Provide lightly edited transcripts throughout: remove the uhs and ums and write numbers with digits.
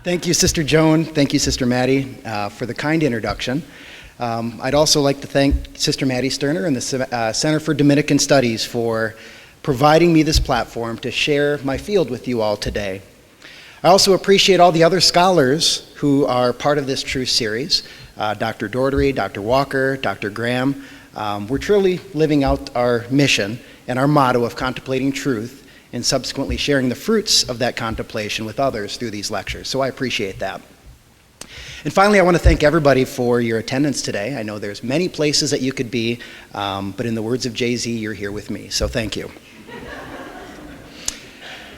Thank you, Sister Joan. Thank you, Sister Maddie, for the kind introduction. I'd also like to thank Sister Maddie Sterner and the Center for Dominican Studies for providing me this platform to share my field with you all today. I also appreciate all the other scholars who are part of this Truth series, Dr. Daugherty, Dr. Walker, Dr. Graham. We're truly living out our mission and our motto of contemplating truth and subsequently sharing the fruits of that contemplation with others through these lectures. So I appreciate that. And finally, I want to thank everybody for your attendance today. I know there's many places that you could be, but in the words of Jay-Z, you're here with me, so thank you.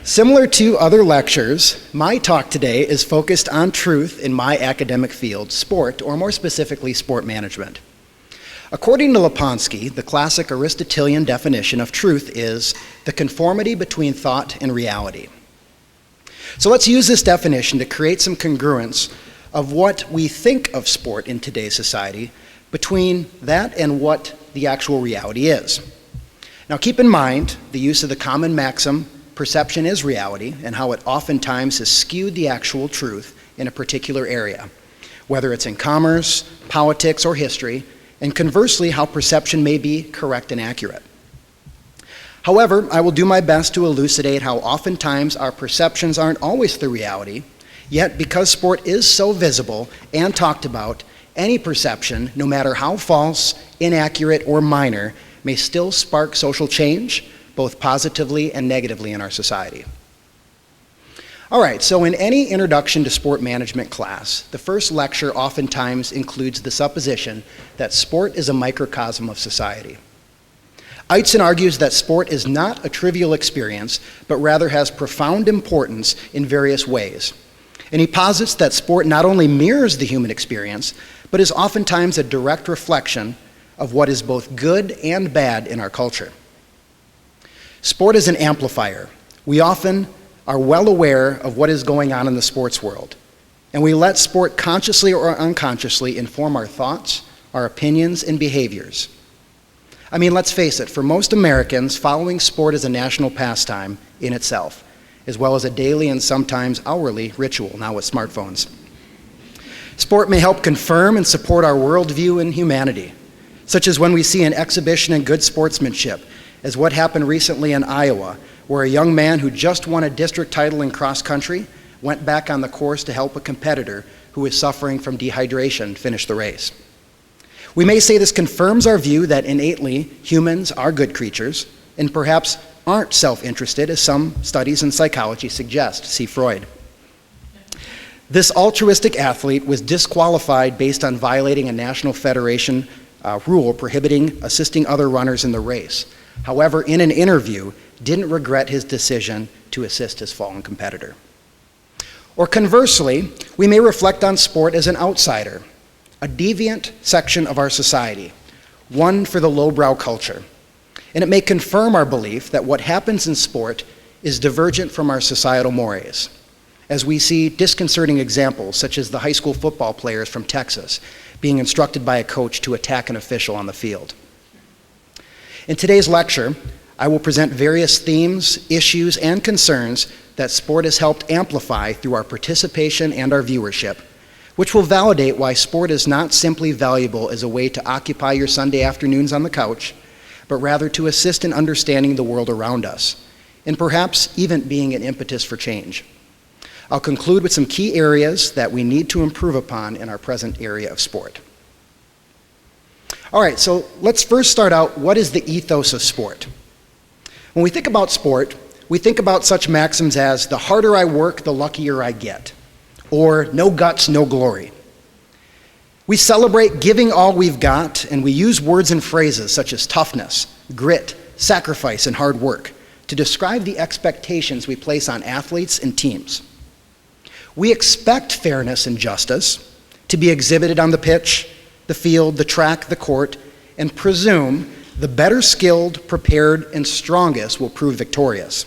Similar to other lectures, my talk today is focused on truth in my academic field, sport, or more specifically, sport management. According to Laponsky, the classic Aristotelian definition of truth is the conformity between thought and reality. So let's use this definition to create some congruence of what we think of sport in today's society between that and what the actual reality is. Now keep in mind the use of the common maxim, perception is reality, and how it oftentimes has skewed the actual truth in a particular area, whether it's in commerce, politics, or history, and conversely, how perception may be correct and accurate. However, I will do my best to elucidate how oftentimes our perceptions aren't always the reality, yet because sport is so visible and talked about, any perception, no matter how false, inaccurate, or minor, may still spark social change, both positively and negatively in our society. All right, so in any introduction to sport management class, the first lecture oftentimes includes the supposition that sport is a microcosm of society. Eitzen argues that sport is not a trivial experience, but rather has profound importance in various ways. And he posits that sport not only mirrors the human experience, but is oftentimes a direct reflection of what is both good and bad in our culture. Sport is an amplifier. We often are well aware of what is going on in the sports world, and we let sport consciously or unconsciously inform our thoughts, our opinions, and behaviors. I mean, let's face it, for most Americans, following sport is a national pastime in itself, as well as a daily and sometimes hourly ritual, now with smartphones. Sport may help confirm and support our worldview and humanity, such as when we see an exhibition in good sportsmanship, as what happened recently in Iowa, where a young man who just won a district title in cross country went back on the course to help a competitor who was suffering from dehydration finish the race. We may say this confirms our view that innately humans are good creatures and perhaps aren't self-interested, as some studies in psychology suggest. See Freud. This altruistic athlete was disqualified based on violating a national federation rule prohibiting assisting other runners in the race. However, in an interview, didn't regret his decision to assist his fallen competitor. Or conversely, we may reflect on sport as an outsider, a deviant section of our society, one for the lowbrow culture. And it may confirm our belief that what happens in sport is divergent from our societal mores, as we see disconcerting examples such as the high school football players from Texas being instructed by a coach to attack an official on the field. In today's lecture, I will present various themes, issues, and concerns that sport has helped amplify through our participation and our viewership, which will validate why sport is not simply valuable as a way to occupy your Sunday afternoons on the couch, but rather to assist in understanding the world around us, and perhaps even being an impetus for change. I'll conclude with some key areas that we need to improve upon in our present area of sport. All right, so let's first start out, what is the ethos of sport? When we think about sport, we think about such maxims as the harder I work, the luckier I get, or no guts, no glory. We celebrate giving all we've got, and we use words and phrases such as toughness, grit, sacrifice, and hard work to describe the expectations we place on athletes and teams. We expect fairness and justice to be exhibited on the pitch, the field, the track, the court, and presume the better skilled, prepared, and strongest will prove victorious.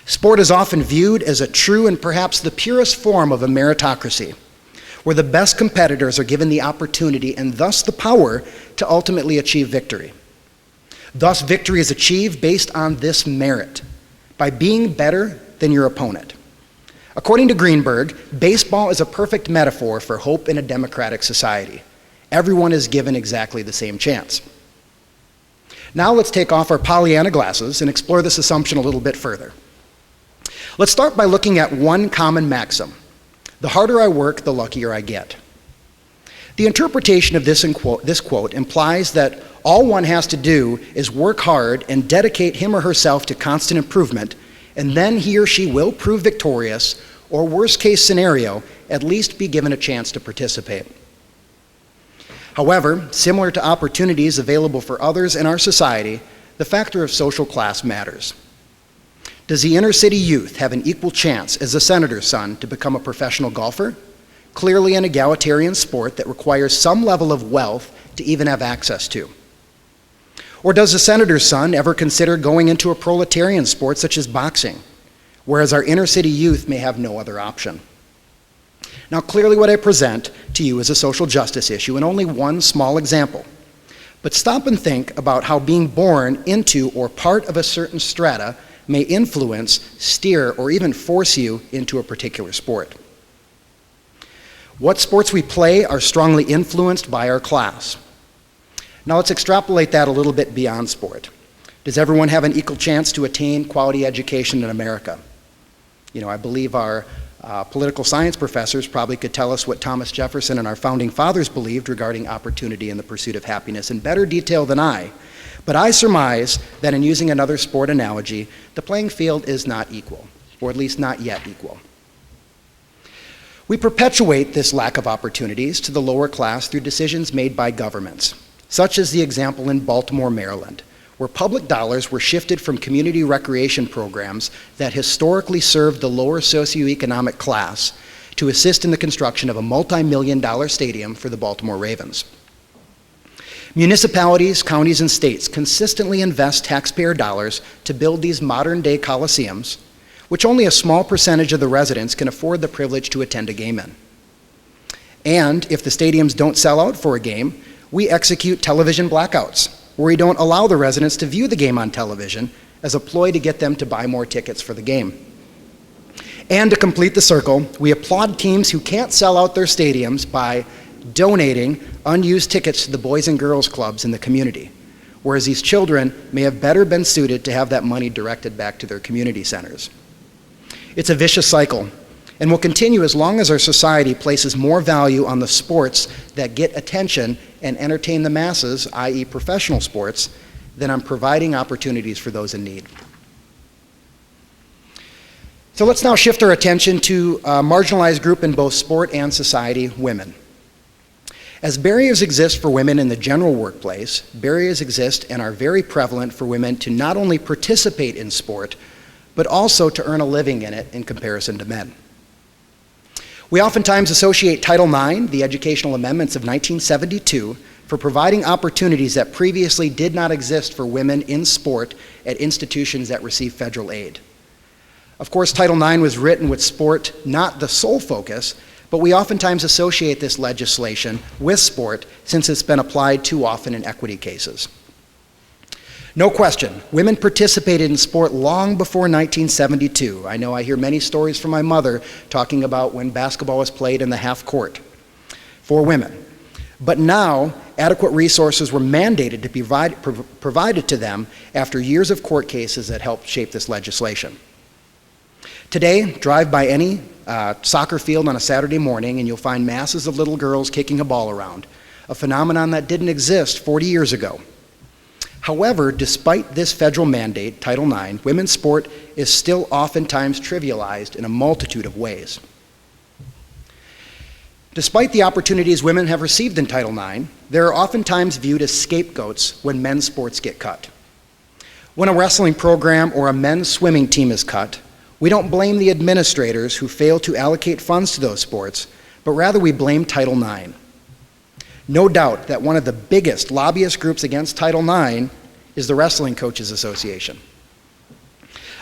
Sport is often viewed as a true and perhaps the purest form of a meritocracy, where the best competitors are given the opportunity and thus the power to ultimately achieve victory. Thus, victory is achieved based on this merit, by being better than your opponent. According to Greenberg, baseball is a perfect metaphor for hope in a democratic society. Everyone is given exactly the same chance. Now let's take off our Pollyanna glasses and explore this assumption a little bit further. Let's start by looking at one common maxim. The harder I work, the luckier I get. The interpretation of this quote implies that all one has to do is work hard and dedicate him or herself to constant improvement, and then he or she will prove victorious, or worst case scenario, at least be given a chance to participate. However, similar to opportunities available for others in our society, the factor of social class matters. Does the inner city youth have an equal chance as the senator's son to become a professional golfer? Clearly an egalitarian sport that requires some level of wealth to even have access to. Or does the senator's son ever consider going into a proletarian sport such as boxing, whereas our inner city youth may have no other option? Now, clearly what I present to you is a social justice issue and only one small example. But stop and think about how being born into or part of a certain strata may influence, steer, or even force you into a particular sport. What sports we play are strongly influenced by our class. Now let's extrapolate that a little bit beyond sport. Does everyone have an equal chance to attain quality education in America? I believe our political science professors probably could tell us what Thomas Jefferson and our founding fathers believed regarding opportunity and the pursuit of happiness in better detail than I. But I surmise that in using another sport analogy, the playing field is not equal, or at least not yet equal. We perpetuate this lack of opportunities to the lower class through decisions made by governments, such as the example in Baltimore, Maryland, where public dollars were shifted from community recreation programs that historically served the lower socioeconomic class to assist in the construction of a multi-million-dollar stadium for the Baltimore Ravens. Municipalities, counties, and states consistently invest taxpayer dollars to build these modern-day coliseums, which only a small percentage of the residents can afford the privilege to attend a game in. And if the stadiums don't sell out for a game, we execute television blackouts, where we don't allow the residents to view the game on television as a ploy to get them to buy more tickets for the game. And to complete the circle, we applaud teams who can't sell out their stadiums by donating unused tickets to the Boys and Girls Clubs in the community, whereas these children may have better been suited to have that money directed back to their community centers. It's a vicious cycle, and will continue as long as our society places more value on the sports that get attention and entertain the masses, i.e. professional sports, than on providing opportunities for those in need. So let's now shift our attention to a marginalized group in both sport and society, women. As barriers exist for women in the general workplace, barriers exist and are very prevalent for women to not only participate in sport, but also to earn a living in it in comparison to men. We oftentimes associate Title IX, the educational amendments of 1972, for providing opportunities that previously did not exist for women in sport at institutions that receive federal aid. Of course, Title IX was written with sport not the sole focus, but we oftentimes associate this legislation with sport since it's been applied too often in equity cases. No question, women participated in sport long before 1972. I know I hear many stories from my mother talking about when basketball was played in the half court for women. But now, adequate resources were mandated to be provided to them after years of court cases that helped shape this legislation. Today, drive by any soccer field on a Saturday morning and you'll find masses of little girls kicking a ball around, a phenomenon that didn't exist 40 years ago. However, despite this federal mandate, Title IX, women's sport is still oftentimes trivialized in a multitude of ways. Despite the opportunities women have received in Title IX, they are oftentimes viewed as scapegoats when men's sports get cut. When a wrestling program or a men's swimming team is cut, we don't blame the administrators who fail to allocate funds to those sports, but rather we blame Title IX. No doubt that one of the biggest lobbyist groups against Title IX is the Wrestling Coaches Association.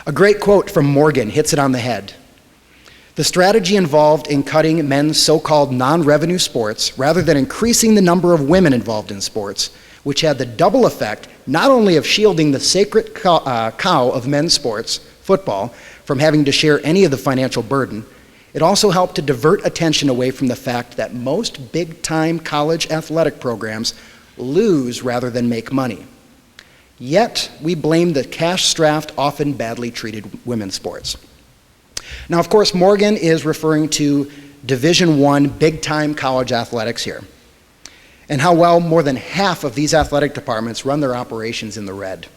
A great quote from Morgan hits it on the head. The strategy involved in cutting men's so-called non-revenue sports, rather than increasing the number of women involved in sports, which had the double effect not only of shielding the sacred cow of men's sports, football, from having to share any of the financial burden, It also helped to divert attention away from the fact that most big-time college athletic programs lose rather than make money. Yet, we blame the cash-strapped, often badly treated women's sports. Now, of course, Morgan is referring to Division I big-time college athletics here, and how well more than half of these athletic departments run their operations in the red.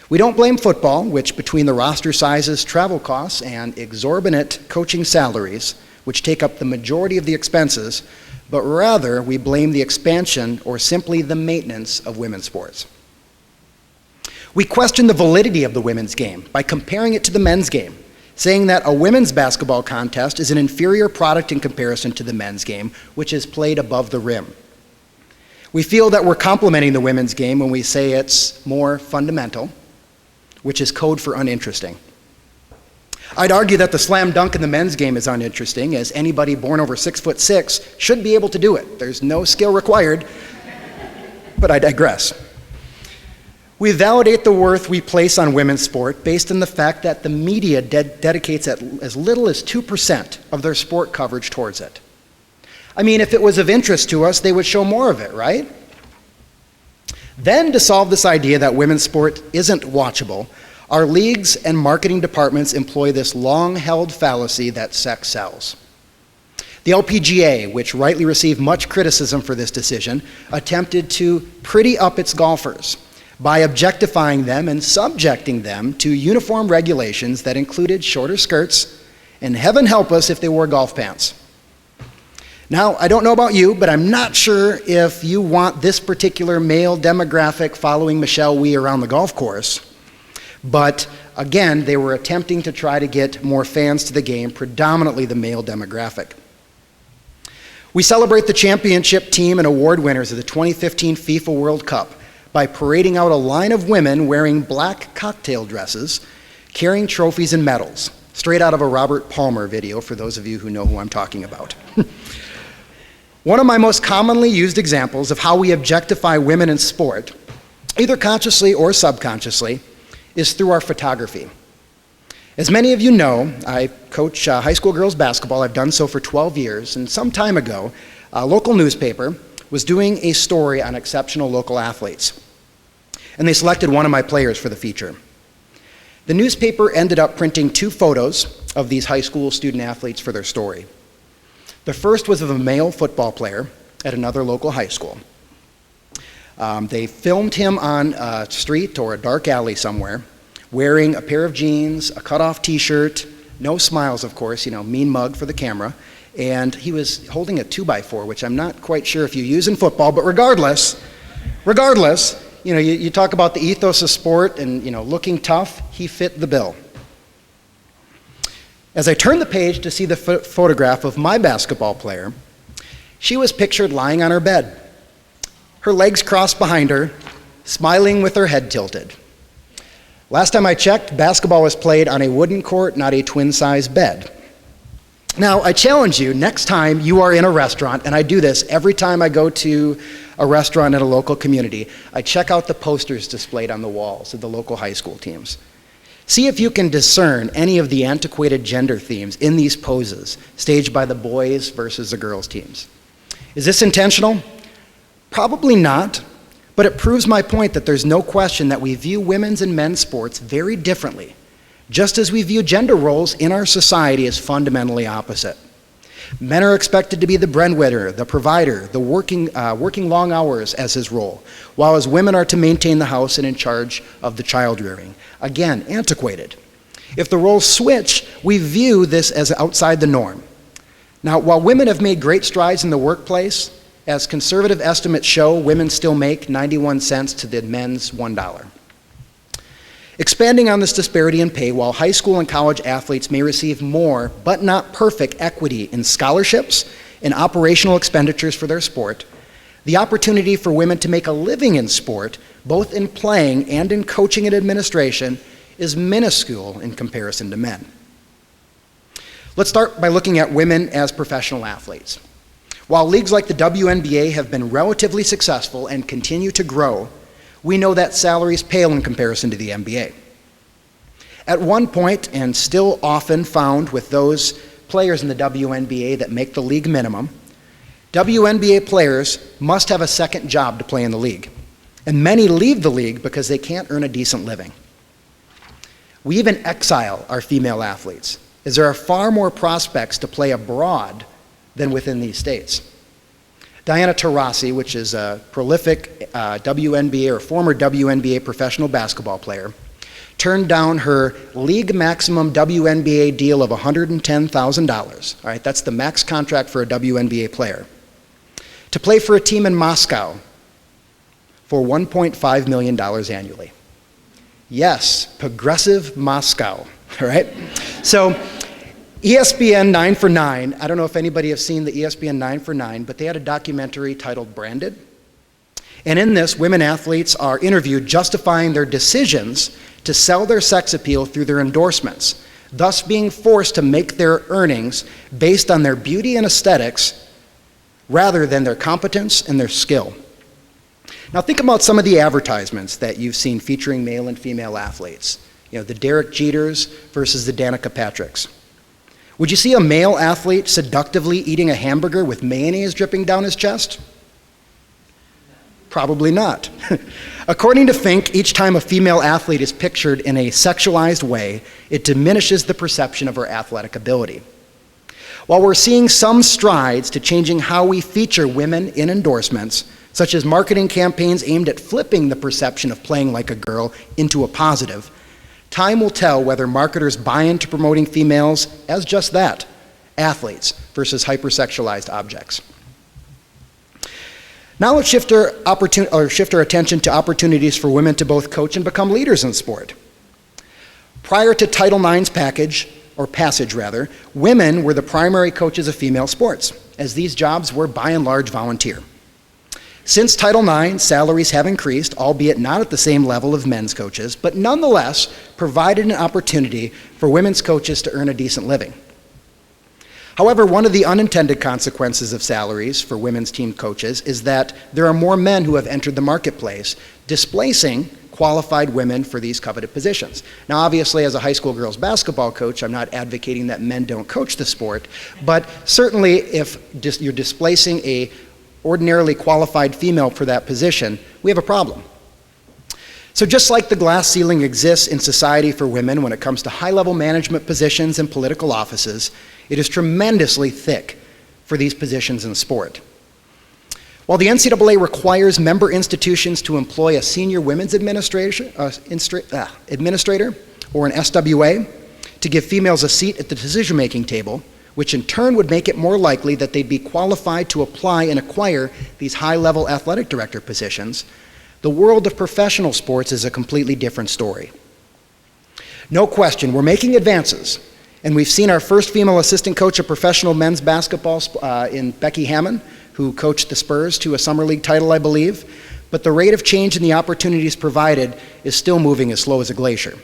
We don't blame football, which between the roster sizes, travel costs, and exorbitant coaching salaries, which take up the majority of the expenses, but rather we blame the expansion or simply the maintenance of women's sports. We question the validity of the women's game by comparing it to the men's game, saying that a women's basketball contest is an inferior product in comparison to the men's game, which is played above the rim. We feel that we're complimenting the women's game when we say it's more fundamental, which is code for uninteresting. I'd argue that the slam dunk in the men's game is uninteresting, as anybody born over 6'6" should be able to do it. There's no skill required, but I digress. We validate the worth we place on women's sport based on the fact that the media dedicates as little as 2% of their sport coverage towards it. I mean, if it was of interest to us, they would show more of it, right? Then, to solve this idea that women's sport isn't watchable, our leagues and marketing departments employ this long-held fallacy that sex sells. The LPGA, which rightly received much criticism for this decision, attempted to pretty up its golfers by objectifying them and subjecting them to uniform regulations that included shorter skirts, and heaven help us if they wore golf pants. Now, I don't know about you, but I'm not sure if you want this particular male demographic following Michelle Wie around the golf course. But again, they were attempting to try to get more fans to the game, predominantly the male demographic. We celebrate the championship team and award winners of the 2015 FIFA World Cup by parading out a line of women wearing black cocktail dresses, carrying trophies and medals, straight out of a Robert Palmer video, for those of you who know who I'm talking about. One of my most commonly used examples of how we objectify women in sport, either consciously or subconsciously, is through our photography. As many of you know, I coach high school girls basketball. I've done so for 12 years, and some time ago, a local newspaper was doing a story on exceptional local athletes, and they selected one of my players for the feature. The newspaper ended up printing 2 photos of these high school student athletes for their story. The first was of a male football player at another local high school. They filmed him on a street or a dark alley somewhere, wearing a pair of jeans, a cutoff t-shirt, no smiles, of course, mean mug for the camera, and he was holding a 2x4, which I'm not quite sure if you use in football, but regardless, you talk about the ethos of sport and, looking tough, he fit the bill. As I turned the page to see the photograph of my basketball player, she was pictured lying on her bed, her legs crossed behind her, smiling with her head tilted. Last time I checked, basketball was played on a wooden court, not a twin-size bed. Now, I challenge you, next time you are in a restaurant, and I do this every time I go to a restaurant in a local community, I check out the posters displayed on the walls of the local high school teams. See if you can discern any of the antiquated gender themes in these poses staged by the boys versus the girls teams. Is this intentional? Probably not, but it proves my point that there's no question that we view women's and men's sports very differently, just as we view gender roles in our society as fundamentally opposite. Men are expected to be the breadwinner, the provider, the working long hours as his role, while as women are to maintain the house and in charge of the child rearing. Again, antiquated. If the roles switch, we view this as outside the norm. Now, while women have made great strides in the workplace, as conservative estimates show, women still make 91 cents to the men's $1. Expanding on this disparity in pay, while high school and college athletes may receive more, but not perfect, equity in scholarships and operational expenditures for their sport, the opportunity for women to make a living in sport, both in playing and in coaching and administration, is minuscule in comparison to men. Let's start by looking at women as professional athletes. While leagues like the WNBA have been relatively successful and continue to grow, we know that salaries pale in comparison to the NBA. At one point, and still often found with those players in the WNBA that make the league minimum, WNBA players must have a second job to play in the league. And many leave the league because they can't earn a decent living. We even exile our female athletes, as there are far more prospects to play abroad than within these states. Diana Taurasi, which is a prolific WNBA or former WNBA professional basketball player, turned down her league maximum WNBA deal of $110,000. All right, that's the max contract for a WNBA player, to play for a team in Moscow for $1.5 million annually. Yes, progressive Moscow, all right? So ESPN 9 for 9, I don't know if anybody has seen the ESPN 9 for 9, but they had a documentary titled Branded. And in this, women athletes are interviewed justifying their decisions to sell their sex appeal through their endorsements, thus being forced to make their earnings based on their beauty and aesthetics rather than their competence and their skill. Now think about some of the advertisements that you've seen featuring male and female athletes. You know, the Derek Jeters versus the Danica Patricks. Would you see a male athlete seductively eating a hamburger with mayonnaise dripping down his chest? Probably not. According to Fink, each time a female athlete is pictured in a sexualized way, it diminishes the perception of her athletic ability. While we're seeing some strides to changing how we feature women in endorsements, such as marketing campaigns aimed at flipping the perception of playing like a girl into a positive, time will tell whether marketers buy into promoting females as just that, athletes versus hypersexualized objects. Now let's shift our attention to opportunities for women to both coach and become leaders in sport. Prior to Title IX's passage, women were the primary coaches of female sports, as these jobs were by and large volunteer. Since Title IX, salaries have increased, albeit not at the same level of men's coaches, but nonetheless provided an opportunity for women's coaches to earn a decent living. However, one of the unintended consequences of salaries for women's team coaches is that there are more men who have entered the marketplace, displacing qualified women for these coveted positions. Now, obviously, as a high school girls basketball coach, I'm not advocating that men don't coach the sport, but certainly if you're displacing a ordinarily qualified female for that position, we have a problem. So just like the glass ceiling exists in society for women when it comes to high-level management positions and political offices, it is tremendously thick for these positions in sport. While the NCAA requires member institutions to employ a senior women's administrator or an SWA to give females a seat at the decision-making table, which in turn would make it more likely that they'd be qualified to apply and acquire these high-level athletic director positions, the world of professional sports is a completely different story. No question, we're making advances, and we've seen our first female assistant coach of professional men's basketball in Becky Hammond, who coached the Spurs to a summer league title, I believe, but the rate of change in the opportunities provided is still moving as slow as a glacier.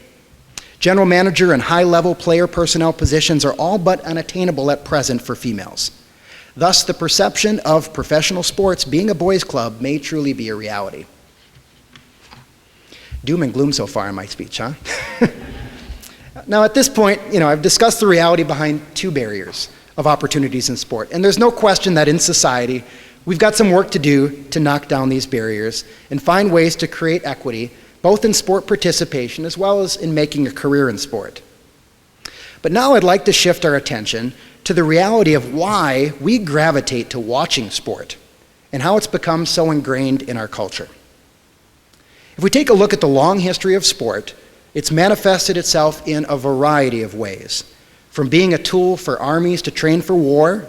General manager and high-level player personnel positions are all but unattainable at present for females. Thus, the perception of professional sports being a boys' club may truly be a reality. Doom and gloom so far in my speech, huh? Now, at this point, I've discussed the reality behind two barriers of opportunities in sport, and there's no question that in society, we've got some work to do to knock down these barriers and find ways to create equity both in sport participation as well as in making a career in sport. But now I'd like to shift our attention to the reality of why we gravitate to watching sport and how it's become so ingrained in our culture. If we take a look at the long history of sport, it's manifested itself in a variety of ways, from being a tool for armies to train for war,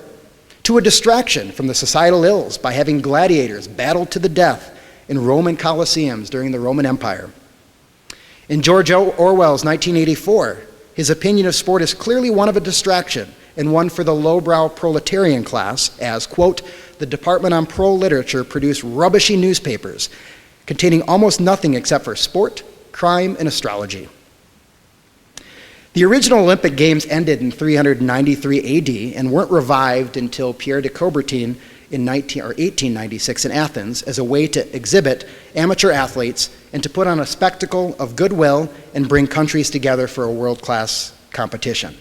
to a distraction from the societal ills by having gladiators battle to the death in Roman Colosseums during the Roman Empire. In George Orwell's 1984, his opinion of sport is clearly one of a distraction and one for the lowbrow proletarian class as, quote, the Department on Pro Literature produced rubbishy newspapers containing almost nothing except for sport, crime, and astrology. The original Olympic Games ended in 393 AD and weren't revived until Pierre de Coubertin in 1896 in Athens as a way to exhibit amateur athletes and to put on a spectacle of goodwill and bring countries together for a world-class competition.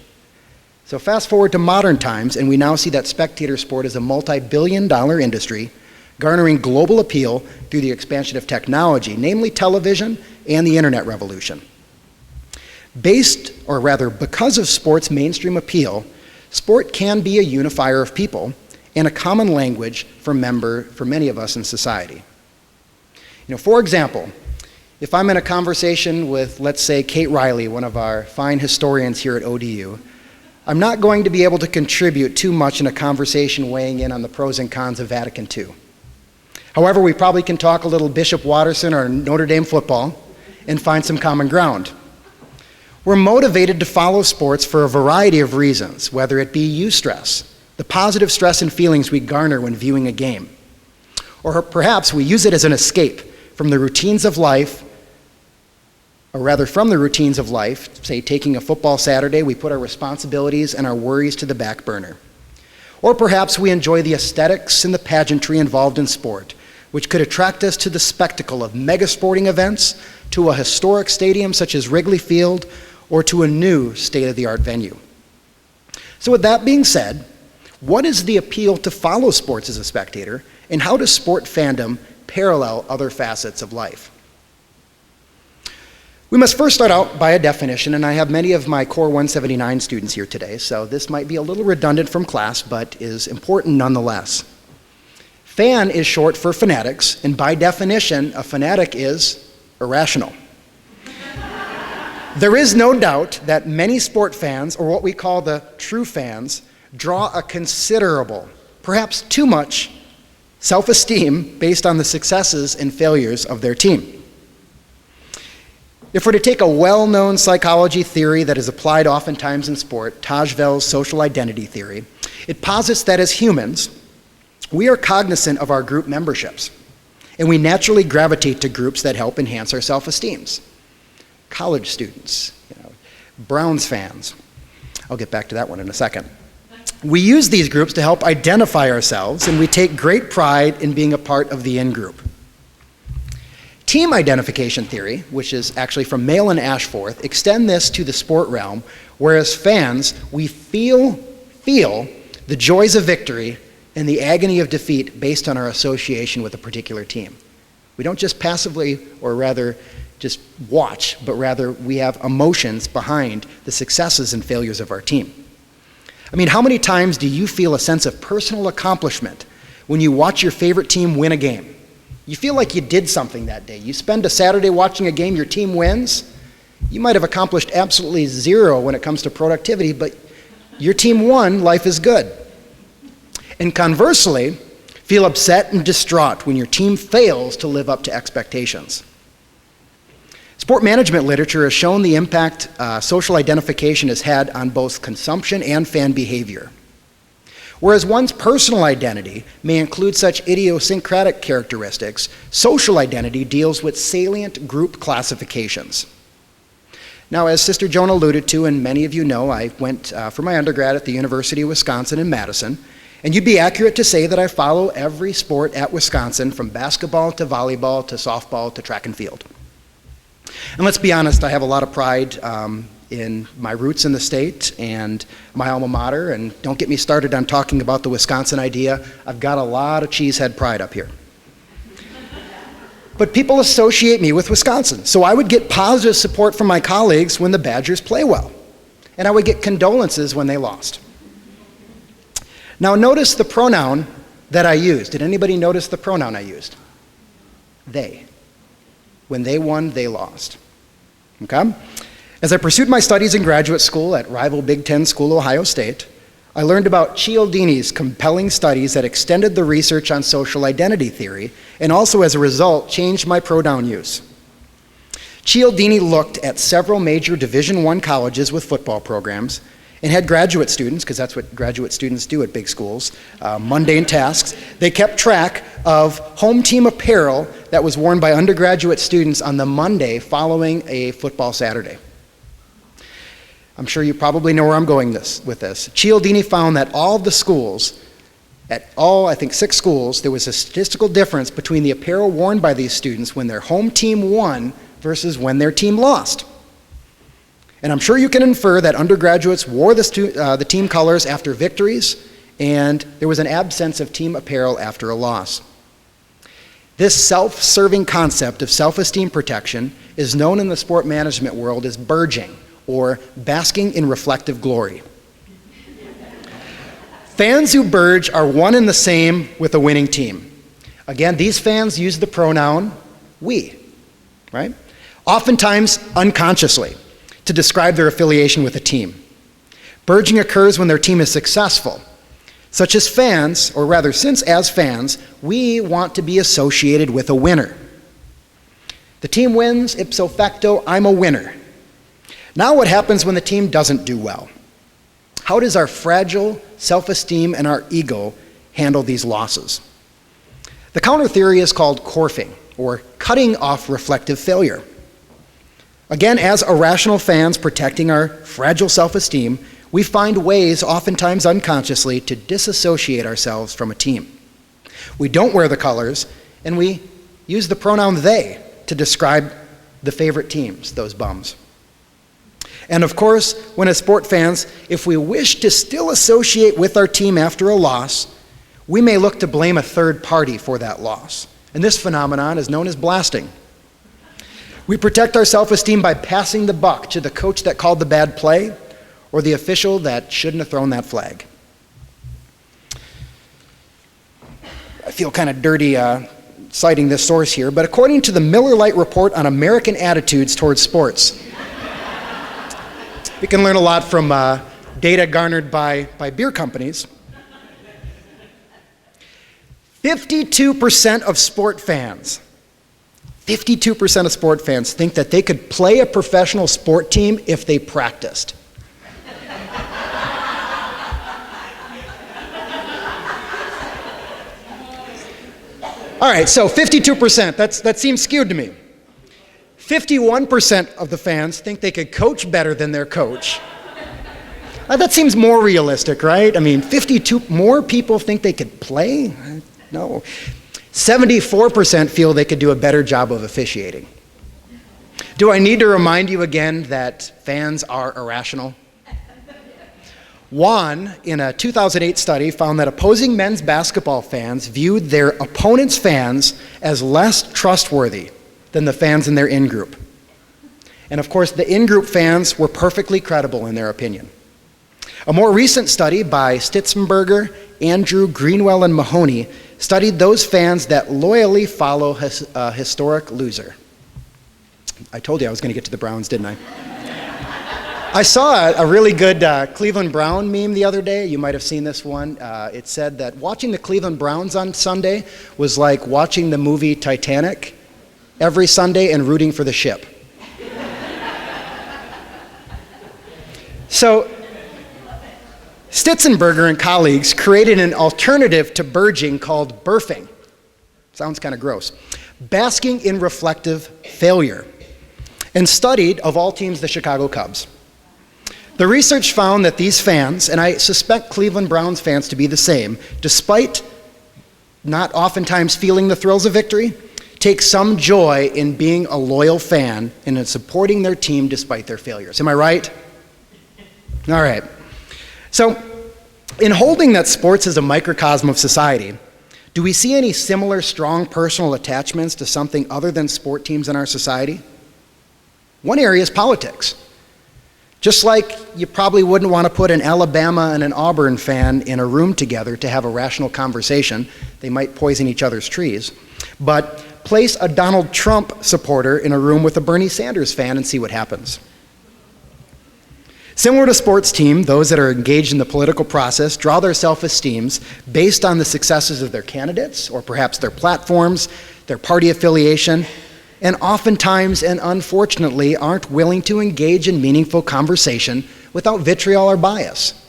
So fast forward to modern times, and we now see that spectator sport is a multi-billion-dollar industry, garnering global appeal through the expansion of technology, namely television and the internet revolution. Because of sport's mainstream appeal, sport can be a unifier of people and a common language for many of us in society. For example, if I'm in a conversation with, let's say, Kate Riley, one of our fine historians here at ODU, I'm not going to be able to contribute too much in a conversation weighing in on the pros and cons of Vatican II. However, we probably can talk a little Bishop Watterson or Notre Dame football and find some common ground. We're motivated to follow sports for a variety of reasons, whether it be eustress, the positive stress and feelings we garner when viewing a game, or perhaps we use it as an escape from the routines of life, say taking a football Saturday, we put our responsibilities and our worries to the back burner. Or perhaps we enjoy the aesthetics and the pageantry involved in sport, which could attract us to the spectacle of mega sporting events, to a historic stadium such as Wrigley Field, or to a new state-of-the-art venue. So with that being said, what is the appeal to follow sports as a spectator, and how does sport fandom parallel other facets of life? We must first start out by a definition, and I have many of my Core 179 students here today, so this might be a little redundant from class, but is important nonetheless. Fan is short for fanatics, and by definition, a fanatic is irrational. There is no doubt that many sport fans, or what we call the true fans, draw a considerable, perhaps too much, self-esteem based on the successes and failures of their team. If we're to take a well-known psychology theory that is applied oftentimes in sport, Tajvel's social identity theory, it posits that as humans, we are cognizant of our group memberships, and we naturally gravitate to groups that help enhance our self-esteems. College students, Browns fans. I'll get back to that one in a second. We use these groups to help identify ourselves, and we take great pride in being a part of the in-group. Team identification theory, which is actually from Mail and Ashforth, extend this to the sport realm, whereas fans, we feel the joys of victory and the agony of defeat based on our association with a particular team. We don't just passively, or rather just watch, but rather we have emotions behind the successes and failures of our team. How many times do you feel a sense of personal accomplishment when you watch your favorite team win a game? You feel like you did something that day. You spend a Saturday watching a game, your team wins. You might have accomplished absolutely zero when it comes to productivity, but your team won, life is good. And conversely, feel upset and distraught when your team fails to live up to expectations. Sport management literature has shown the impact social identification has had on both consumption and fan behavior. Whereas one's personal identity may include such idiosyncratic characteristics, social identity deals with salient group classifications. Now, as Sister Joan alluded to, and many of you know, I went for my undergrad at the University of Wisconsin in Madison, and you'd be accurate to say that I follow every sport at Wisconsin, from basketball to volleyball to softball to track and field. And let's be honest, I have a lot of pride in my roots in the state and my alma mater, and don't get me started on talking about the Wisconsin idea. I've got a lot of cheesehead pride up here. But people associate me with Wisconsin, so I would get positive support from my colleagues when the Badgers play well, and I would get condolences when they lost. Now notice the pronoun that I used. Did anybody notice the pronoun I used? They. When they won, they lost. Okay? As I pursued my studies in graduate school at rival Big Ten school Ohio State, I learned about Cialdini's compelling studies that extended the research on social identity theory, and also as a result changed my pronoun use. Cialdini looked at several major Division I colleges with football programs and had graduate students, because that's what graduate students do at big schools, mundane tasks. They kept track of home team apparel that was worn by undergraduate students on the Monday following a football Saturday. I'm sure you probably know where I'm going with this. Cialdini found that all of the schools, at all, I think 6 schools, there was a statistical difference between the apparel worn by these students when their home team won versus when their team lost. And I'm sure you can infer that undergraduates wore the team colors after victories, and there was an absence of team apparel after a loss. This self-serving concept of self-esteem protection is known in the sport management world as burging, or basking in reflective glory. Fans who burge are one and the same with a winning team. Again, these fans use the pronoun we, right? Oftentimes unconsciously, to describe their affiliation with a team. Burging occurs when their team is successful. Such as fans, or rather, since as fans, we want to be associated with a winner. The team wins, ipso facto, I'm a winner. Now what happens when the team doesn't do well? How does our fragile self-esteem and our ego handle these losses? The counter theory is called corfing, or cutting off reflective failure. Again, as irrational fans protecting our fragile self-esteem, we find ways, oftentimes unconsciously, to disassociate ourselves from a team. We don't wear the colors, and we use the pronoun they to describe the favorite teams, those bums. And of course, when as sport fans, if we wish to still associate with our team after a loss, we may look to blame a third party for that loss. And this phenomenon is known as blasting. We protect our self-esteem by passing the buck to the coach that called the bad play, or the official that shouldn't have thrown that flag. I feel kind of dirty citing this source here, but according to the Miller Lite Report on American Attitudes Towards Sports, we can learn a lot from data garnered by beer companies. 52% of sport fans, 52% of sport fans think that they could play a professional sport team if they practiced. All right, so 52%, that seems skewed to me. 51% of the fans think they could coach better than their coach. That seems more realistic, right? I mean, 52 more people think they could play? No. 74% feel they could do a better job of officiating. Do I need to remind you again that fans are irrational? Juan, in a 2008 study, found that opposing men's basketball fans viewed their opponents' fans as less trustworthy than the fans in their in-group. And of course, the in-group fans were perfectly credible in their opinion. A more recent study by Stitzenberger, Andrew, Greenwell, and Mahoney studied those fans that loyally follow a historic loser. I told you I was going to get to the Browns, didn't I? I saw a really good Cleveland Brown meme the other day. You might have seen this one. It said that watching the Cleveland Browns on Sunday was like watching the movie Titanic every Sunday and rooting for the ship. So, Stitzenberger and colleagues created an alternative to burging called burfing. Sounds kind of gross. Basking in reflective failure. And studied, of all teams, the Chicago Cubs. The research found that these fans, and I suspect Cleveland Browns fans to be the same, despite not oftentimes feeling the thrills of victory, take some joy in being a loyal fan and in supporting their team despite their failures. Am I right? All right. So, in holding that sports is a microcosm of society, do we see any similar strong personal attachments to something other than sport teams in our society? One area is politics. Just like you probably wouldn't want to put an Alabama and an Auburn fan in a room together to have a rational conversation. They might poison each other's trees. But place a Donald Trump supporter in a room with a Bernie Sanders fan and see what happens. Similar to sports team, those that are engaged in the political process draw their self-esteems based on the successes of their candidates, or perhaps their platforms, their party affiliation, and oftentimes and unfortunately aren't willing to engage in meaningful conversation without vitriol or bias.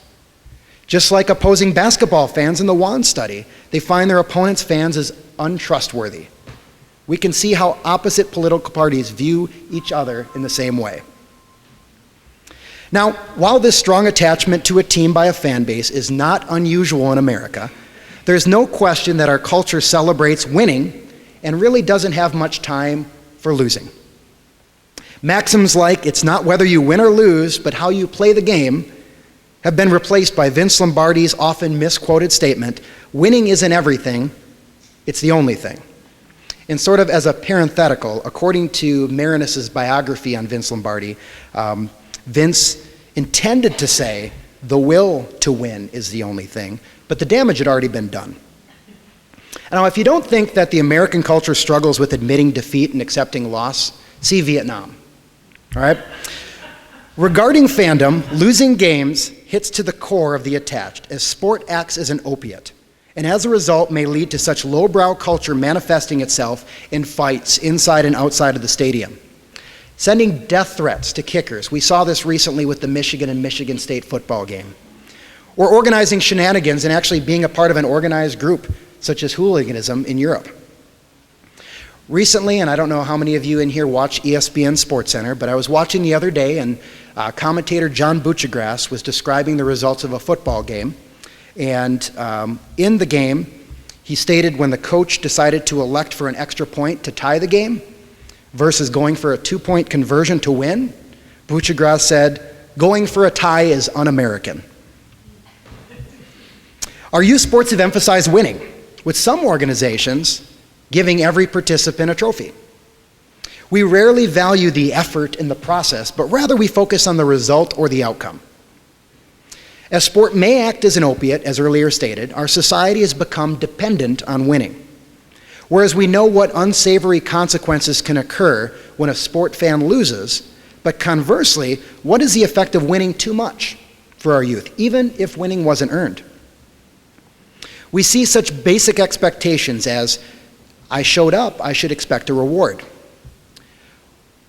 Just like opposing basketball fans in the Juan study, they find their opponents' fans as untrustworthy. We can see how opposite political parties view each other in the same way. Now, while this strong attachment to a team by a fan base is not unusual in America, there's no question that our culture celebrates winning and really doesn't have much time for losing. Maxims like, it's not whether you win or lose, but how you play the game, have been replaced by Vince Lombardi's often misquoted statement, winning isn't everything, it's the only thing. And sort of as a parenthetical, according to Marinus's biography on Vince Lombardi, Vince intended to say the will to win is the only thing, but the damage had already been done. Now, if you don't think that the American culture struggles with admitting defeat and accepting loss, see Vietnam. All right? Regarding fandom, losing games hits to the core of the attached, as sport acts as an opiate, and as a result may lead to such lowbrow culture manifesting itself in fights inside and outside of the stadium. Sending death threats to kickers. We saw this recently with the Michigan and Michigan State football game. Or organizing shenanigans and actually being a part of an organized group, such as hooliganism in Europe. Recently, and I don't know how many of you in here watch ESPN SportsCenter, but I was watching the other day, and commentator John Buccigross was describing the results of a football game. And in the game, he stated when the coach decided to elect for an extra point to tie the game versus going for a 2-point conversion to win, Buccigross said, going for a tie is un-American. Our youth sports have emphasized winning, with some organizations giving every participant a trophy. We rarely value the effort in the process, but rather we focus on the result or the outcome. As sport may act as an opiate, as earlier stated, our society has become dependent on winning. Whereas we know what unsavory consequences can occur when a sport fan loses, but conversely, what is the effect of winning too much for our youth, even if winning wasn't earned? We see such basic expectations as, I showed up, I should expect a reward.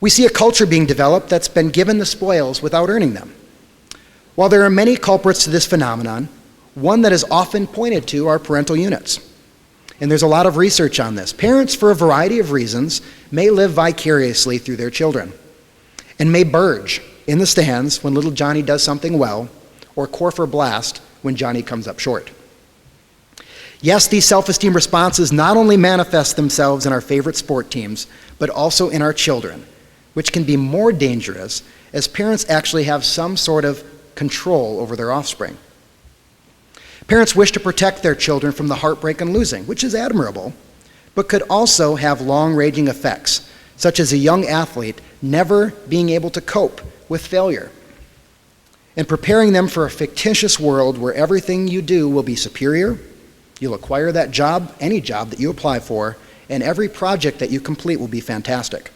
We see a culture being developed that's been given the spoils without earning them. While there are many culprits to this phenomenon, one that is often pointed to are parental units. And there's a lot of research on this. Parents, for a variety of reasons, may live vicariously through their children and may burge in the stands when little Johnny does something well, or corf or blast when Johnny comes up short. Yes, these self-esteem responses not only manifest themselves in our favorite sport teams, but also in our children, which can be more dangerous as parents actually have some sort of control over their offspring. Parents wish to protect their children from the heartbreak and losing, which is admirable, but could also have long-ranging effects, such as a young athlete never being able to cope with failure and preparing them for a fictitious world where everything you do will be superior, you'll acquire that job, any job that you apply for, and every project that you complete will be fantastic.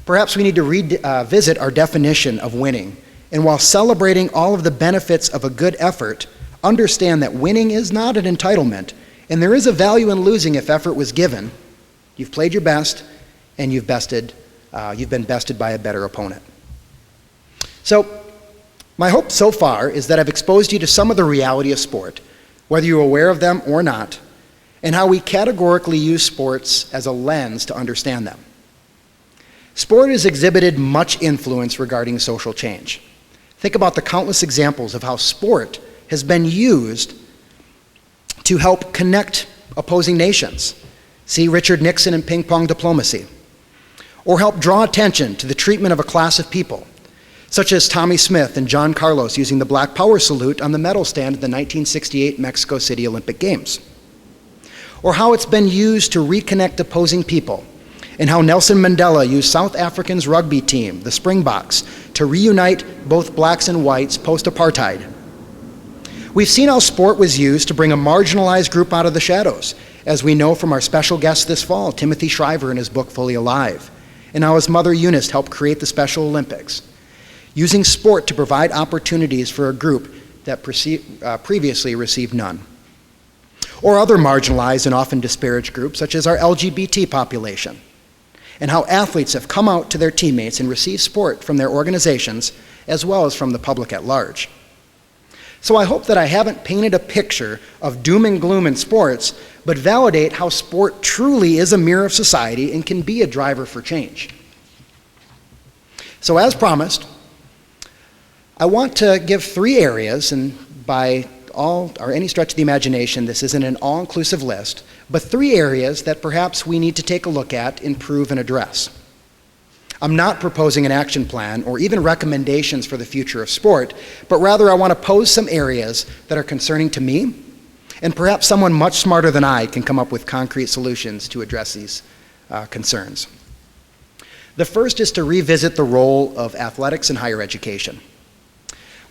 Perhaps we need to revisit our definition of winning, and while celebrating all of the benefits of a good effort, understand that winning is not an entitlement, and there is a value in losing if effort was given. You've played your best, and you've been bested by a better opponent. So, my hope so far is that I've exposed you to some of the reality of sport, whether you're aware of them or not, and how we categorically use sports as a lens to understand them. Sport has exhibited much influence regarding social change. Think about the countless examples of how sport has been used to help connect opposing nations. See Richard Nixon and ping pong diplomacy. Or help draw attention to the treatment of a class of people, such as Tommy Smith and John Carlos using the Black Power salute on the medal stand at the 1968 Mexico City Olympic Games. Or how it's been used to reconnect opposing people, and how Nelson Mandela used South Africa's rugby team, the Springboks, to reunite both blacks and whites post-apartheid. We've seen how sport was used to bring a marginalized group out of the shadows, as we know from our special guest this fall, Timothy Shriver in his book Fully Alive, and how his mother Eunice helped create the Special Olympics, using sport to provide opportunities for a group that previously received none. Or other marginalized and often disparaged groups, such as our LGBT population, and how athletes have come out to their teammates and received support from their organizations as well as from the public at large. So I hope that I haven't painted a picture of doom and gloom in sports, but validate how sport truly is a mirror of society and can be a driver for change. So as promised, I want to give 3 areas, and by all or any stretch of the imagination, this isn't an all-inclusive list, but 3 areas that perhaps we need to take a look at, improve, and address. I'm not proposing an action plan or even recommendations for the future of sport, but rather I want to pose some areas that are concerning to me, and perhaps someone much smarter than I can come up with concrete solutions to address these concerns. The first is to revisit the role of athletics in higher education.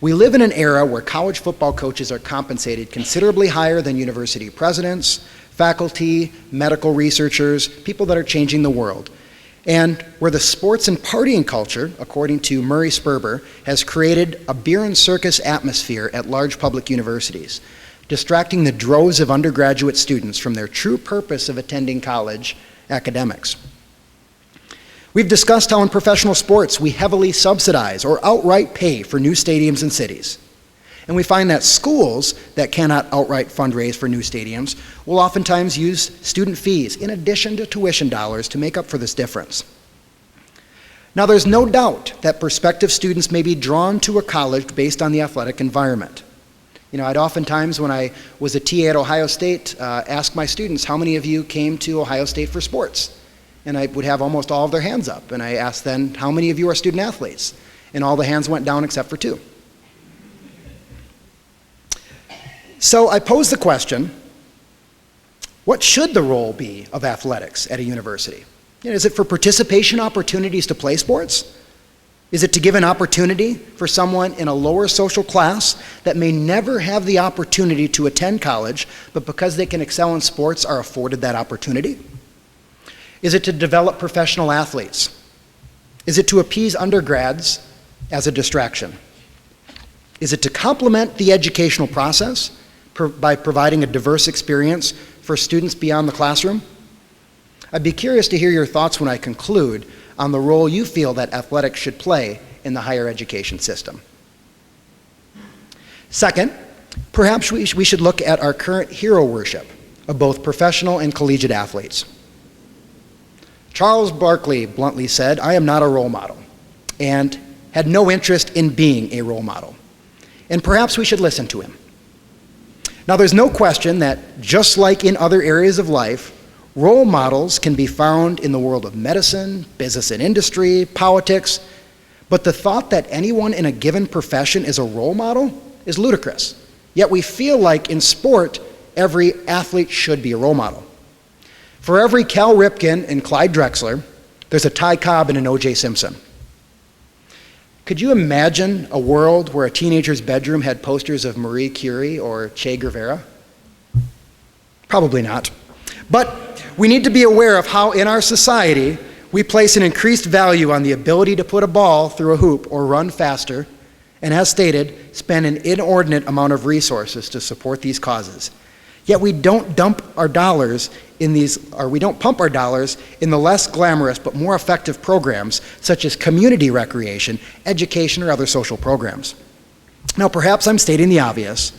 We live in an era where college football coaches are compensated considerably higher than university presidents, faculty, medical researchers, people that are changing the world, and where the sports and partying culture, according to Murray Sperber, has created a beer and circus atmosphere at large public universities, distracting the droves of undergraduate students from their true purpose of attending college academics. We've discussed how in professional sports we heavily subsidize or outright pay for new stadiums in cities. And we find that schools that cannot outright fundraise for new stadiums will oftentimes use student fees in addition to tuition dollars to make up for this difference. Now, there's no doubt that prospective students may be drawn to a college based on the athletic environment. I'd oftentimes, when I was a TA at Ohio State, ask my students, how many of you came to Ohio State for sports? And I would have almost all of their hands up. And I asked then, how many of you are student athletes? And all the hands went down except for 2. So I pose the question, what should the role be of athletics at a university? Is it for participation opportunities to play sports? Is it to give an opportunity for someone in a lower social class that may never have the opportunity to attend college, but because they can excel in sports are afforded that opportunity? Is it to develop professional athletes? Is it to appease undergrads as a distraction? Is it to complement the educational process by providing a diverse experience for students beyond the classroom? I'd be curious to hear your thoughts when I conclude on the role you feel that athletics should play in the higher education system. Second, perhaps we should look at our current hero worship of both professional and collegiate athletes. Charles Barkley bluntly said, "I am not a role model," and had no interest in being a role model. And perhaps we should listen to him. Now, there's no question that just like in other areas of life, role models can be found in the world of medicine, business and industry, politics, but the thought that anyone in a given profession is a role model is ludicrous. Yet we feel like in sport, every athlete should be a role model. For every Cal Ripken and Clyde Drexler, there's a Ty Cobb and an O.J. Simpson. Could you imagine a world where a teenager's bedroom had posters of Marie Curie or Che Guevara? Probably not. But we need to be aware of how in our society we place an increased value on the ability to put a ball through a hoop or run faster, and as stated, spend an inordinate amount of resources to support these causes. Yet we don't pump our dollars in the less glamorous but more effective programs such as community recreation, education, or other social programs. Now, perhaps I'm stating the obvious,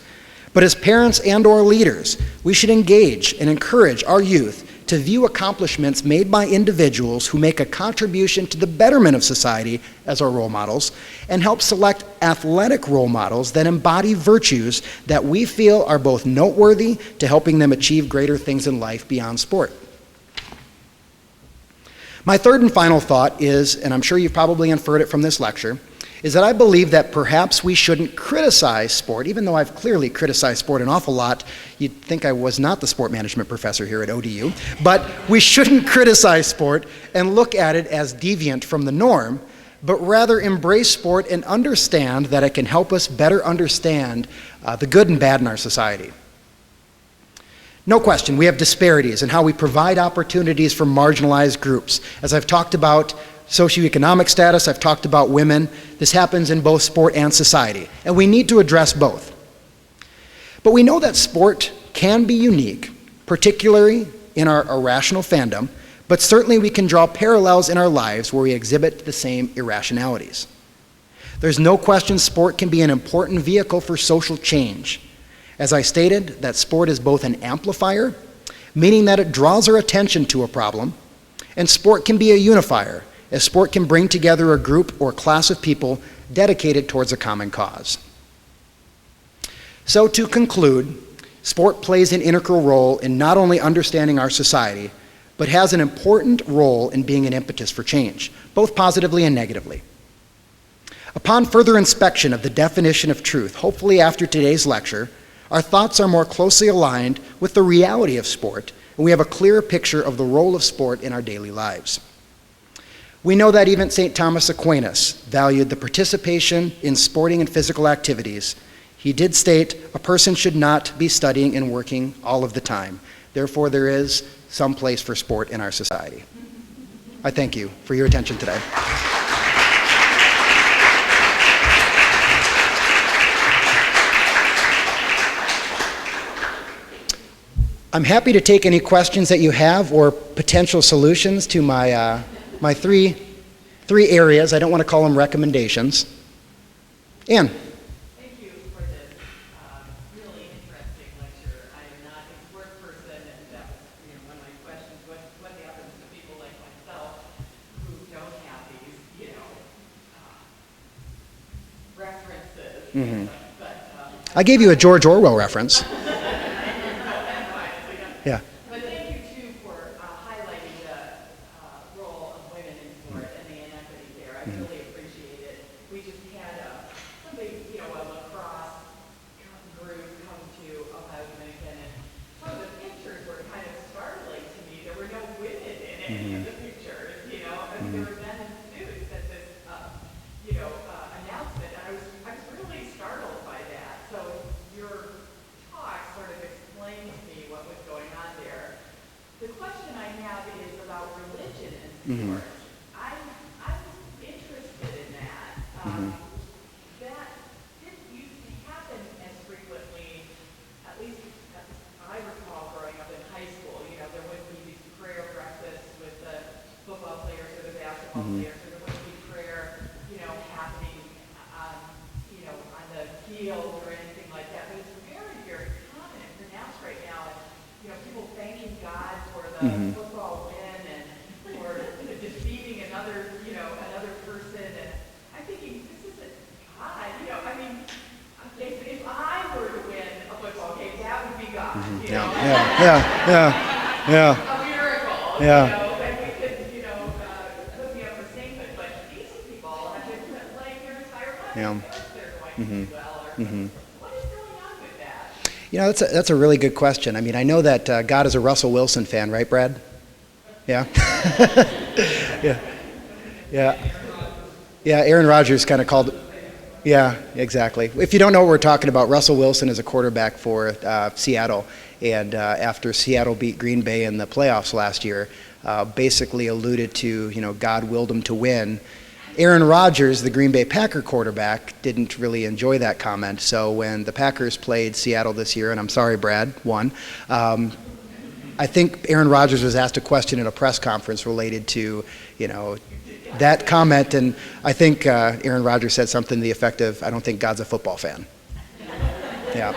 but as parents and/or leaders, we should engage and encourage our youth to view accomplishments made by individuals who make a contribution to the betterment of society as our role models, and help select athletic role models that embody virtues that we feel are both noteworthy to helping them achieve greater things in life beyond sport. My third and final thought is, and I'm sure you've probably inferred it from this lecture, is that I believe that perhaps we shouldn't criticize sport, even though I've clearly criticized sport an awful lot. You'd think I was not the sport management professor here at ODU, but we shouldn't criticize sport and look at it as deviant from the norm, but rather embrace sport and understand that it can help us better understand the good and bad in our society. No question, we have disparities in how we provide opportunities for marginalized groups. As I've talked about socioeconomic status, I've talked about women. This happens in both sport and society, and we need to address both. But we know that sport can be unique, particularly in our irrational fandom, but certainly we can draw parallels in our lives where we exhibit the same irrationalities. There's no question sport can be an important vehicle for social change. As I stated, that sport is both an amplifier, meaning that it draws our attention to a problem, and sport can be a unifier, as sport can bring together a group or class of people dedicated towards a common cause. So to conclude, sport plays an integral role in not only understanding our society, but has an important role in being an impetus for change, both positively and negatively. Upon further inspection of the definition of truth, hopefully after today's lecture, our thoughts are more closely aligned with the reality of sport, and we have a clearer picture of the role of sport in our daily lives. We know that even St. Thomas Aquinas valued the participation in sporting and physical activities. He did state, a person should not be studying and working all of the time. Therefore, there is some place for sport in our society. I thank you for your attention today. I'm happy to take any questions that you have or potential solutions to my three areas. I don't want to call them recommendations. Ann. Thank you for this really interesting lecture. I am not a sport person, and that was one of my questions. What happens to people like myself who don't have these, references? Mm-hmm. I gave you a George Orwell reference. Yeah. But thank you, too, for highlighting the role of women in sport and the inequity there. I really appreciate it. We just had somebody, a lacrosse group come to Ohio Dominican, and some of the pictures were kind of startling to me. There were no women in any of the pictures, and there were men in suits at this, announcement. And I was really startled by that. So your talk sort of explained to me what was going on there. The question I have is about religion in sports. I'm interested in that. That didn't used to happen as frequently, at least as I recall growing up in high school. There wouldn't be these prayer breakfasts with the football players or the basketball players, or there wouldn't be prayer, happening on the field or anything like that. But it's very, very common and pronounced right now. People thanking God for the football win and for defeating another person. And I'm thinking, this isn't God. If I were to win a football game, that would be God. Yeah. A miracle. Yeah. And we could, put me up for sainthood. But these people have been playing their entire lives. Yeah. Of course they're going to do well. What is going on with that? That's a really good question. I know that God is a Russell Wilson fan, right, Brad? Yeah? Yeah. Aaron Rodgers kind of called. Yeah, exactly. If you don't know what we're talking about, Russell Wilson is a quarterback for Seattle. And after Seattle beat Green Bay in the playoffs last year, basically alluded to, God willed him to win. Aaron Rodgers, the Green Bay Packer quarterback, didn't really enjoy that comment. So when the Packers played Seattle this year, and I'm sorry, Brad, won, I think Aaron Rodgers was asked a question at a press conference related to, that comment, and I think Aaron Rodgers said something to the effect of, I don't think God's a football fan. Yeah.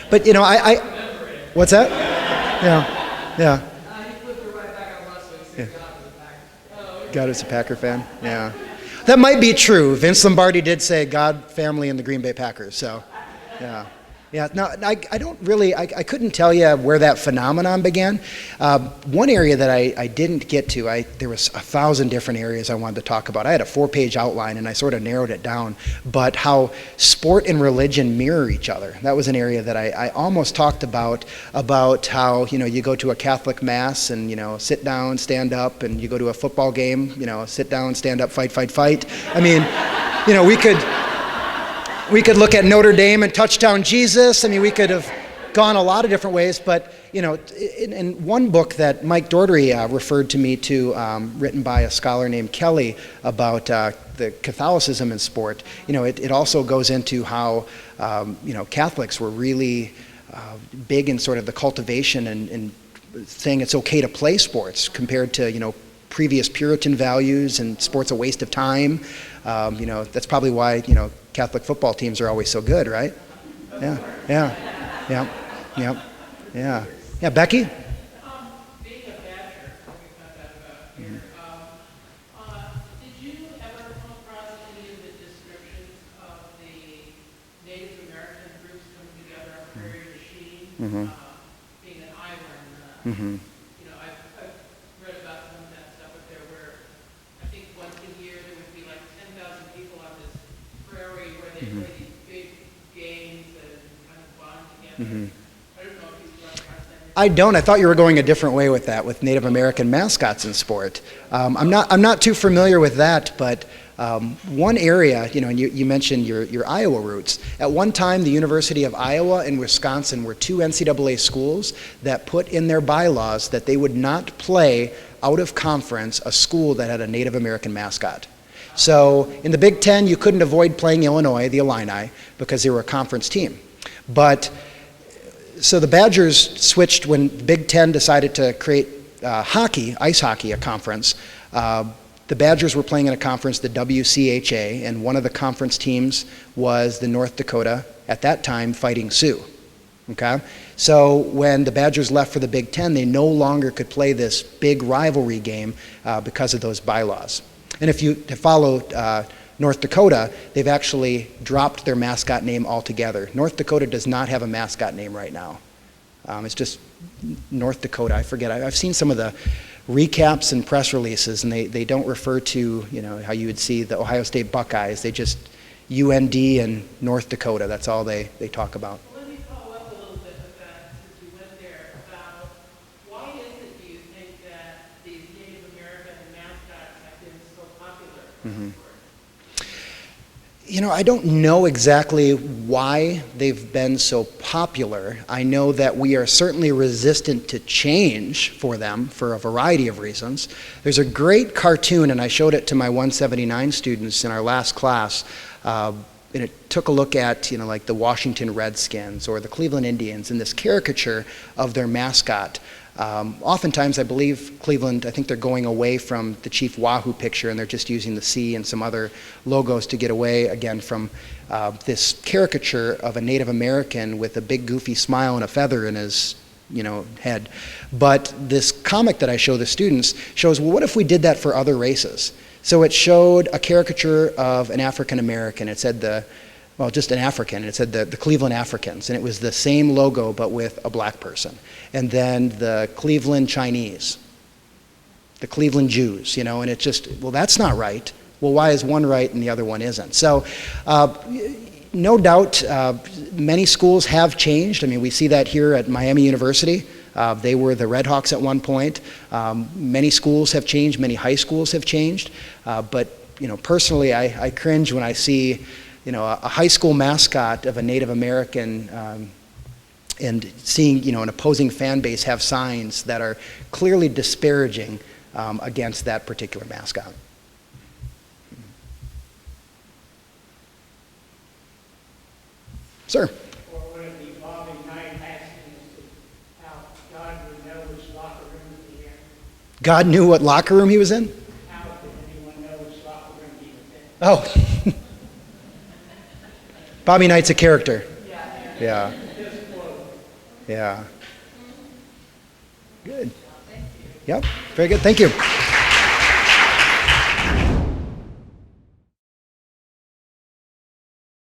But, I what's that? Yeah. God is a Packer fan. Yeah, that might be true. Vince Lombardi did say God, family, and the Green Bay Packers. So, yeah. No, I don't really. I couldn't tell you where that phenomenon began. One area that I didn't get to. There was 1,000 different areas I wanted to talk about. I had a 4-page outline, and I sort of narrowed it down. But how sport and religion mirror each other. That was an area that I almost talked about how you go to a Catholic mass and sit down, stand up, and you go to a football game, sit down, stand up, fight. We could look at Notre Dame and touchdown Jesus. We could have gone a lot of different ways, but in one book that Mike Daugherty referred to me to, written by a scholar named Kelly about the Catholicism in sport, it also goes into how Catholics were really big in sort of the cultivation and saying it's okay to play sports compared to previous Puritan values and sports a waste of time. That's probably why Catholic football teams are always so good, right? Yeah. Becky? Being a badger, we found out about here, did you ever come across any of the descriptions of the Native American groups coming together on Prairie du Chien, being an island? they play these big games and kind of bond together. I don't know if you've run across that. I don't. I thought you were going a different way with that, with Native American mascots in sport. I'm not too familiar with that, but one area, and you mentioned your Iowa roots. At one time, the University of Iowa and Wisconsin were two NCAA schools that put in their bylaws that they would not play out of conference a school that had a Native American mascot. So in the Big Ten, you couldn't avoid playing Illinois, the Illini, because they were a conference team. But so the Badgers switched when Big Ten decided to create ice hockey, a conference. The Badgers were playing in a conference, the WCHA, and one of the conference teams was the North Dakota, at that time, Fighting Sioux. Okay? So when the Badgers left for the Big Ten, they no longer could play this big rivalry game because of those bylaws. And if you follow North Dakota, they've actually dropped their mascot name altogether. North Dakota does not have a mascot name right now. It's just North Dakota. I forget. I've seen some of the recaps and press releases, and they don't refer to, how you would see the Ohio State Buckeyes. They just UND and North Dakota. That's all they talk about. Well, let me follow up a little bit with that, since you went there, about why is it, do you think, that these Native American mascots have been so popular in sport? I don't know exactly why they've been so popular. I know that we are certainly resistant to change for them for a variety of reasons. There's a great cartoon, and I showed it to my 179 students in our last class, and it took a look at, like the Washington Redskins or the Cleveland Indians and this caricature of their mascot. Oftentimes, I believe Cleveland, I think they're going away from the Chief Wahoo picture, and they're just using the C and some other logos to get away again from this caricature of a Native American with a big goofy smile and a feather in his head. But this comic that I show the students shows, well, what if we did that for other races? So it showed a caricature of an African American. It said just an African, and it said the Cleveland Africans, and it was the same logo but with a black person. And then the Cleveland Chinese, the Cleveland Jews, and it's just, well, that's not right. Well, why is one right and the other one isn't? So no doubt many schools have changed. I mean, we see that here at Miami University. They were the Red Hawks at one point. Many schools have changed, many high schools have changed. But personally, I cringe when I see a high school mascot of a Native American and seeing, an opposing fan base have signs that are clearly disparaging against that particular mascot. Sir? Or would it be Bobby Knight asking how God would know which locker room he in? God knew what locker room he was in? How did anyone know which locker room he was in? Oh. Bobby Knight's a character. Yeah. Yeah. Yeah. Good. Yep. Very good. Thank you.